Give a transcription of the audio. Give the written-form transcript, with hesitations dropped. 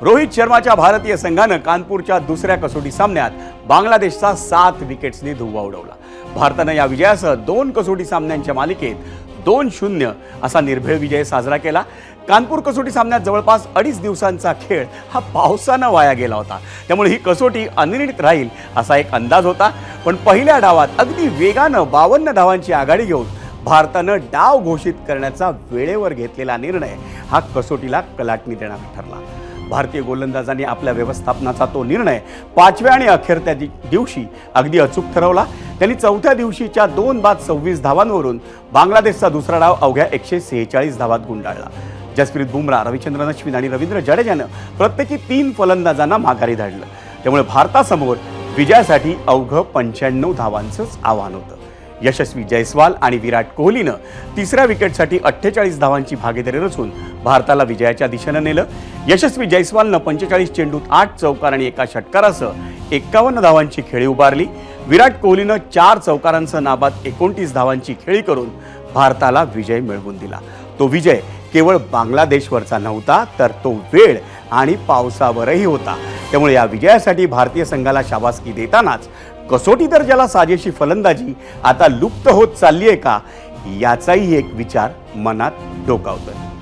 रोहित शर्माच्या भारतीय संघानं कानपूरच्या दुसऱ्या कसोटी सामन्यात बांगलादेशचा 7 विकेट्सनी धुव्वा उडवला। भारतानं या विजयासह 2 कसोटी सामन्यांच्या मालिकेत 2-0 असा निर्भेळ विजय साजरा केला। कानपूर कसोटी सामन्यात जवळपास 2.5 दिवसांचा खेळ हा पावसानं वाया गेला होता, त्यामुळे ही कसोटी अनिर्णित राहील असा एक अंदाज होता। पण पहिल्या डावात अगदी वेगानं 52 धावांची आघाडी घेऊन भारतानं डाव घोषित करण्याचा वेळेवर घेतलेला निर्णय हा कसोटीला कलाटणी देणारा ठरला। भारतीय गोलंदाजांनी आपल्या व्यवस्थापनाचा तो निर्णय 5व्या आणि अखेरच्या दिवशी अगदी अचूक ठरवला। त्यांनी चौथ्या दिवशीच्या 2 बाद 26 धावांवरून बांगलादेशचा दुसरा डाव अवघ्या 146 धावात गुंडाळला। जसप्रीत बुमराह, रविचंद्रन अश्विन आणि रवींद्र जडेजानं प्रत्येकी 3 फलंदाजांना माघारी धाडलं, त्यामुळे भारतासमोर विजयासाठी अवघं 95 धावांचंच आव्हान होतं। यशस्वी जयस्वाल आणि विराट कोहलीनं तिसऱ्या विकेटसाठी 48 धावांची भागीदारी रचून भारताला विजयाच्या दिशेनं नेलं। यशस्वी जयस्वालनं 45 चेंडूत 8 चौकार आणि 1 षटकारासह 51 धावांची खेळी उभारली। विराट कोहलीनं 4 चौकारांसह नाबाद 29 धावांची खेळी करून भारताला विजय मिळवून दिला। तो विजय केवळ बांगलादेशवरचा नव्हता, तर तो वेळ आणि पावसावरही होता। त्यामुळे या विजयासाठी भारतीय संघाला शाबासकी देतानाच कसोटी दर्जाला साजेशी फलंदाजी आता लुप्त होत चालली आहे का, याचाही एक विचार मनात डोकावतोय।